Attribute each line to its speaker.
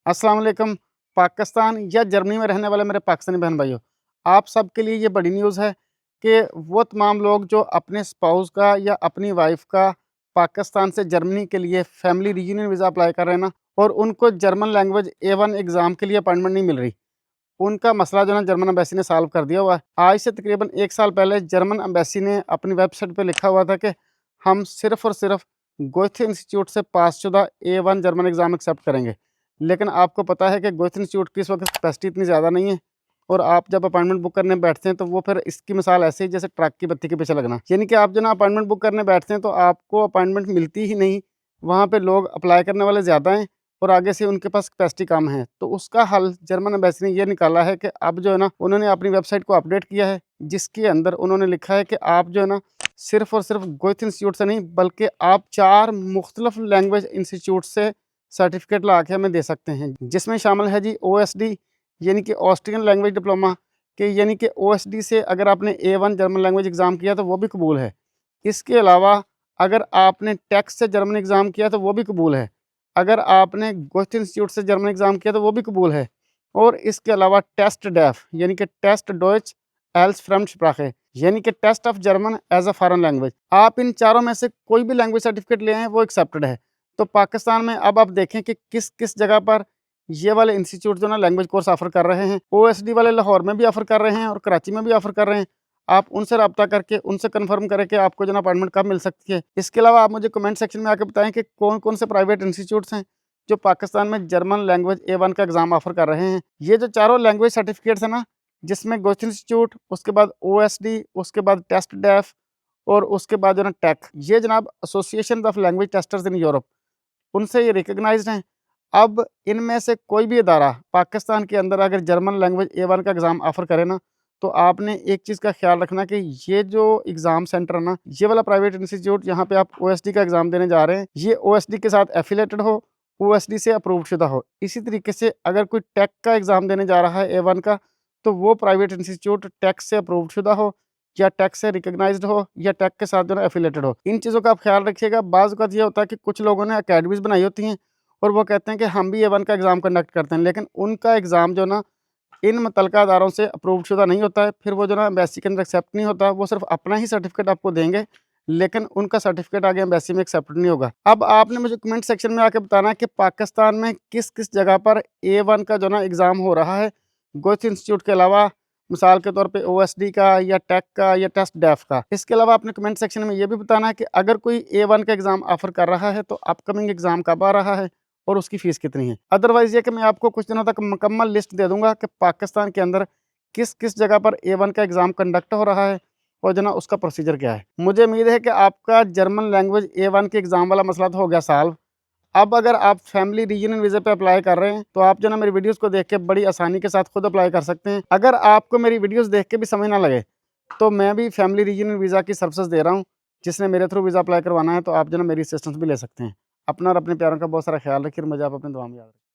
Speaker 1: अस्सलाम वालेकुम। पाकिस्तान या जर्मनी में रहने वाले मेरे पाकिस्तानी बहन भाइयों, आप सब के लिए ये बड़ी न्यूज़ है कि वो तमाम लोग जो अपने स्पाउस का या अपनी वाइफ का पाकिस्तान से जर्मनी के लिए फैमिली रीयूनियन वीज़ा अप्लाई कर रहे हैं ना, और उनको जर्मन लैंग्वेज A1 एग्ज़ाम के लिए अपॉइंटमेंट नहीं मिल रही। उनका मसला जो है ना जर्मन एम्बेसी ने सॉल्व कर दिया हुआ है। आज से तकरीबन 1 साल पहले जर्मन एम्बेसी ने अपनी वेबसाइट पे लिखा हुआ था कि हम सिर्फ़ और सिर्फ़ गोएथे इंस्टीट्यूट से पासशुदा A1 जर्मन एग्ज़ाम एक्सेप्ट करेंगे। लेकिन आपको पता है कि गोएथे इंस्टीट्यूट की इस वक़्त कैपेसिटी इतनी ज़्यादा नहीं है, और आप जब अपॉइंटमेंट बुक करने बैठते हैं तो वो फिर इसकी मिसाल ऐसे ही जैसे ट्रक की बत्ती के पीछे लगना। यानी कि आप जो ना अपॉइंटमेंट बुक करने बैठते हैं तो आपको अपॉइंटमेंट मिलती ही नहीं। वहाँ पे लोग अप्लाई करने वाले ज़्यादा हैं और आगे से उनके पास कैपेसिटी कम है। तो उसका हल जर्मन एम्बेसी ने ये निकाला है कि अब जो है ना उन्होंने अपनी वेबसाइट को अपडेट किया है, जिसके अंदर उन्होंने लिखा है कि आप जो है ना सिर्फ़ और सिर्फ़ गोएथे इंस्टीट्यूट से नहीं, बल्कि आप 4 मुख्तलिफ लैंग्वेज इंस्टीट्यूट से सर्टिफ़िकेट ला के हमें दे सकते हैं। जिसमें शामिल है जी OSD, यानी कि ऑस्ट्रियन लैंग्वेज डिप्लोमा, कि यानी कि OSD से अगर आपने A1 जर्मन लैंग्वेज एग्ज़ाम किया तो वो भी कबूल है। इसके अलावा अगर आपने टैक्स से जर्मन एग्ज़ाम किया तो वो भी कबूल है। अगर आपने गोएथे इंस्टीट्यूट से जर्मन एग्ज़ाम किया तो वो भी कबूल है। और इसके अलावा टेस्ट डेफ, यानी कि टेस्ट डॉइच एल्स फ्रेम्डस्प्राche, यानी कि test of German as a foreign language. आप इन चारों में से कोई भी लैंग्वेज सर्टिफ़िकेट ले आएँ वो एक्सेप्टेड है। तो पाकिस्तान में अब आप देखें कि किस-किस जगह पर ये वाले इंस्टीट्यूट जो ना लैंग्वेज कोर्स ऑफ़र कर रहे हैं। OSD वाले लाहौर में भी ऑफ़र कर रहे हैं और कराची में भी ऑफ़र कर रहे हैं। आप उनसे राब्ता करके उनसे कन्फर्म करें कि आपको जो ना अपॉइंटमेंट कब मिल सकती है। इसके अलावा आप मुझे कमेंट सेक्शन में आके बताएँ कि कौन-कौन से प्राइवेट इंस्टीट्यूट्स हैं जो पाकिस्तान में जर्मन लैंग्वेज A1 का एग्ज़ाम ऑफ़र कर रहे हैं। ये जो चारों लैंग्वेज सर्टिफ़िकेट्स हैं ना, जिसमें गोएथे इंस्टीट्यूट, उसके बाद OSD, उसके बाद टेस्ट डेफ और उसके बाद जो ना टेक, ये जनाब association of language testers in Europe, उनसे ये रिकॉग्नाइज्ड हैं। अब इनमें से कोई भी इदारा पाकिस्तान के अंदर अगर जर्मन लैंग्वेज A1 का एग्ज़ाम ऑफ़र करे ना, तो आपने एक चीज़ का ख़्याल रखना कि ये जो एग्ज़ाम सेंटर है ना, ये वाला प्राइवेट इंस्टीट्यूट जहाँ पे आप OSD का एग्ज़ाम देने जा रहे हैं, ये OSD के साथ एफ़िलिएटेड हो, OSD से अप्रूव्ड शुदा हो। इसी तरीके से अगर कोई टेक का एग्ज़ाम देने जा रहा है A1 का, तो वो प्राइवेट इंस्टीट्यूट टेक से अप्रूव्ड शुदा हो, या टेक से रिकॉग्नाइज्ड हो, या टेक के साथ जो है एफ़िलिएटेड हो। इन चीज़ों का आप ख़्याल रखिएगा। बाज़ औक़ात ये होता है कि कुछ लोगों ने अकेडमीज़ बनाई होती हैं और वो कहते हैं कि हम भी A1 का एग्ज़ाम कंडक्ट करते हैं, लेकिन उनका एग्ज़ाम जो ना इन मुतल्लिका अदारों से अप्रूव्ड शुदा नहीं होता है। फिर वो जो ना एम्बेसी के अंदर एक्सेप्ट नहीं होता, वो सिर्फ़ अपना ही सर्टिफ़िकेट आपको देंगे, लेकिन उनका सर्टिफ़िकेट आगे एम्बेसी में एक्सेप्टेड नहीं होगा। अब आपने मुझे कमेंट सेक्शन में आके बताना है कि पाकिस्तान में किस-किस जगह पर A1 का जो ना एग्ज़ाम हो रहा है, गोएथे इंस्टीट्यूट के अलावा, मिसाल के तौर पे OSD का या टेक का या टेस्ट डेफ का। इसके अलावा आपने कमेंट सेक्शन में ये भी बताना है कि अगर कोई A1 का एग्ज़ाम ऑफ़र कर रहा है, तो अपकमिंग एग्ज़ाम कब आ रहा है और उसकी फ़ीस कितनी है। अदरवाइज़ ये कि मैं आपको कुछ दिनों तक मुकम्मल लिस्ट दे दूँगा कि पाकिस्तान के अंदर किस-किस जगह पर A1 का एग्ज़ाम कंडक्ट हो रहा है और जो ना उसका प्रोसीजर क्या है। मुझे उम्मीद है कि आपका जर्मन लैंग्वेज A1 के एग्ज़ाम वाला मसला तो हो गया सॉल्व। अब अगर आप फैमिली रीयूनियन वीज़ा पे अप्लाई कर रहे हैं, तो आप जो ना मेरी वीडियोज़ को देख के बड़ी आसानी के साथ खुद अप्लाई कर सकते हैं। अगर आपको मेरी वीडियोज़ देख के भी समझ ना लगे, तो मैं भी फैमिली रीयूनियन वीज़ा की सर्विसेज़ दे रहा हूँ। जिसने मेरे थ्रू वीज़ा अप्लाई करवाना है, तो आप जो ना मेरी असिस्टेंस भी ले सकते हैं। अपना और अपने प्यारों का बहुत सारा ख़्याल रखिए और मुझे आप अपनी दुआ में याद रखें।